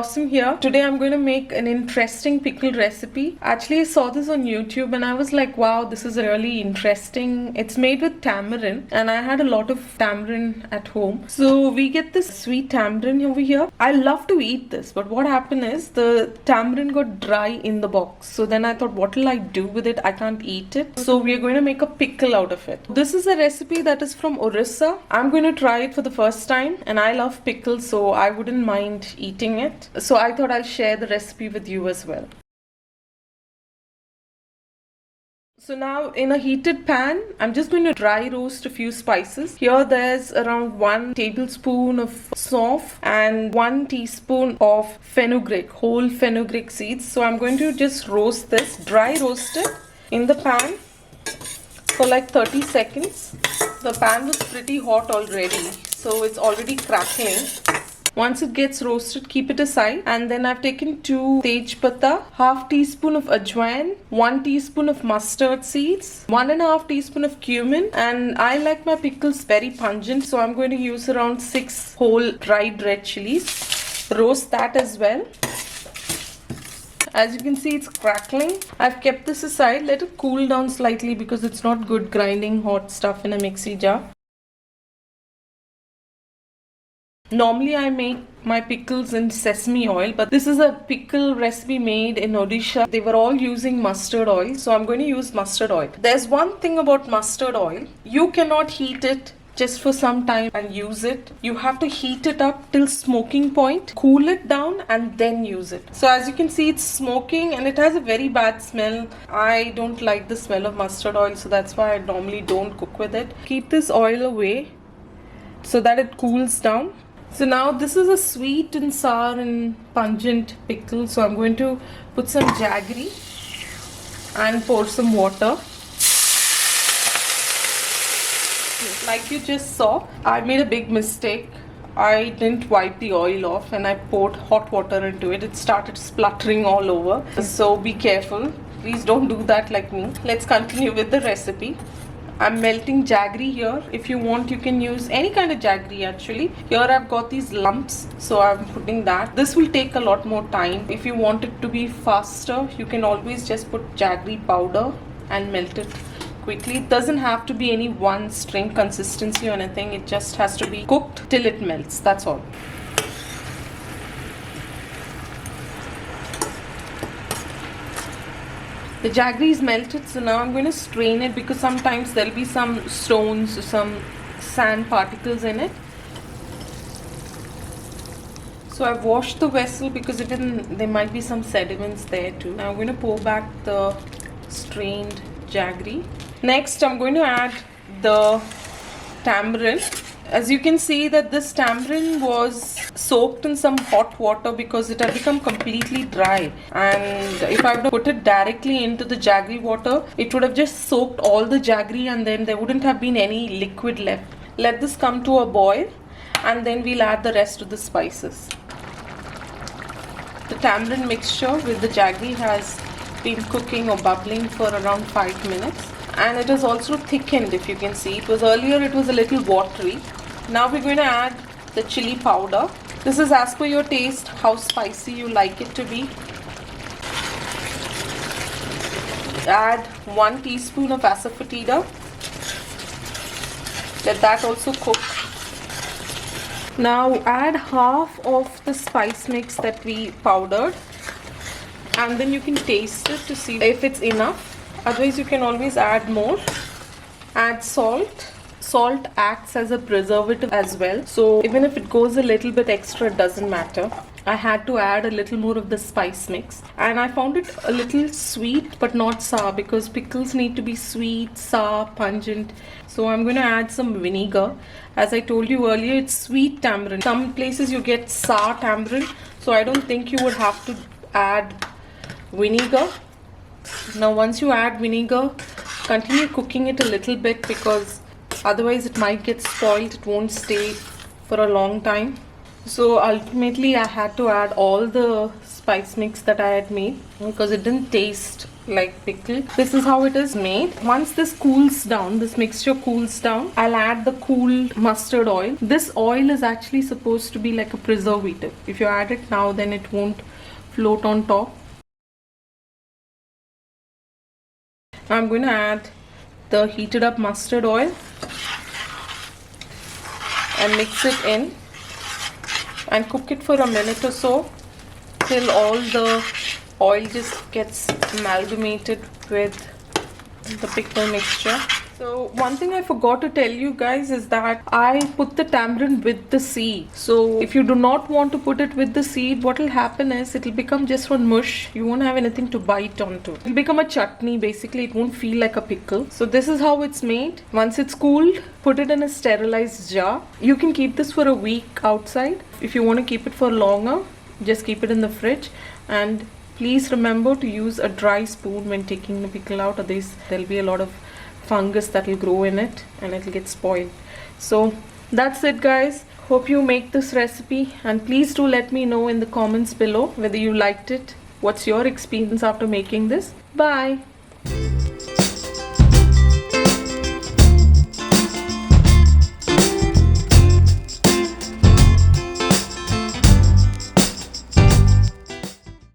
Blossom here. Today I'm going to make an interesting pickle recipe. Actually, I saw this on YouTube and I was like, wow, this is really interesting. It's made with tamarind and I had a lot of tamarind at home. So we get this sweet tamarind over here. I love to eat this, but what happened is the tamarind got dry in the box. So then I thought, what will I do with it? I can't eat it. So we are going to make a pickle out of it. This is a recipe that is from Odisha. I'm going to try it for the first time and I love pickles, so I wouldn't mind eating it. So I thought I'll share the recipe with you as well. So now in a heated pan, I'm just going to dry roast a few spices. Here there's around 1 tablespoon of saunf and 1 teaspoon of fenugreek, whole fenugreek seeds. So I'm going to just roast this, dry roast it in the pan for like 30 seconds. The pan was pretty hot already, so it's already crackling. Once it gets roasted, keep it aside. And then I've taken 2 tej pata, half teaspoon of ajwain, 1 teaspoon of mustard seeds, 1.5 teaspoon of cumin. And I like my pickles very pungent, so I'm going to use around 6 whole dried red chilies. Roast that as well. As you can see, it's crackling. I've kept this aside. Let it cool down slightly because it's not good grinding hot stuff in a mixie jar. Normally I make my pickles in sesame oil, but this is a pickle recipe made in Odisha. They were all using mustard oil, so I'm going to use mustard oil. There's one thing about mustard oil. You cannot heat it just for some time and use it. You have to heat it up till smoking point, cool it down and then use it. So as you can see, it's smoking and it has a very bad smell. I don't like the smell of mustard oil, so that's why I normally don't cook with it. Keep this oil away so that it cools down. So now this is a sweet and sour and pungent pickle. So I'm going to put some jaggery and pour some water. Like you just saw, I made a big mistake. I didn't wipe the oil off and I poured hot water into it. It started spluttering all over. So be careful. Please don't do that like me. Let's continue with the recipe. I'm melting jaggery here. If you want, you can use any kind of jaggery actually. Here I've got these lumps, so I'm putting that. This will take a lot more time. If you want it to be faster, you can always just put jaggery powder and melt it quickly. It doesn't have to be any one string consistency or anything. It just has to be cooked till it melts. That's all. The jaggery is melted, so now I'm going to strain it because sometimes there'll be some stones or some sand particles in it. So I've washed the vessel because there might be some sediments there too. Now I'm going to pour back the strained jaggery. Next I'm going to add the tamarind. As you can see that this tamarind was soaked in some hot water because it had become completely dry, and if I would have put it directly into the jaggery water, it would have just soaked all the jaggery and then there wouldn't have been any liquid left. Let this come to a boil and then we'll add the rest of the spices. The tamarind mixture with the jaggery has been cooking or bubbling for around 5 minutes. And it is also thickened. If you can see, it was a little watery. Now we're going to add the chili powder. This is as per your taste, how spicy you like it to be. Add 1 teaspoon of asafoetida. Let that also cook. Now add half of the spice mix that we powdered, and then you can taste it to see if it's enough. Otherwise you can always add more. Add salt. Salt acts as a preservative as well, so even if it goes a little bit extra, it doesn't matter. I had to add a little more of the spice mix, and I found it a little sweet but not sour because pickles need to be sweet, sour, pungent. So I'm going to add some vinegar. As I told you earlier, it's sweet tamarind. Some places you get sour tamarind, so I don't think you would have to add vinegar. Now once you add vinegar, continue cooking it a little bit because otherwise it might get spoiled. It won't stay for a long time. So ultimately I had to add all the spice mix that I had made because it didn't taste like pickle. This is how it is made. Once this cools down, this mixture cools down, I'll add the cooled mustard oil. This oil is actually supposed to be like a preservative. If you add it now, then it won't float on top. Now I'm going to add the heated up mustard oil and mix it in and cook it for a minute or so till all the oil just gets amalgamated with the pickle mixture. So one thing I forgot to tell you guys is that I put the tamarind with the seed. So if you do not want to put it with the seed, what will happen is it will become just one mush. You won't have anything to bite onto. It will become a chutney. Basically, it won't feel like a pickle. So this is how it's made. Once it's cooled, put it in a sterilized jar. You can keep this for a week outside. If you want to keep it for longer, just keep it in the fridge. And please remember to use a dry spoon when taking the pickle out, or there'll be a lot of fungus that will grow in it and it'll get spoiled. So that's it, guys. Hope you make this recipe, and please do let me know in the comments below whether you liked it. What's your experience after making this? Bye.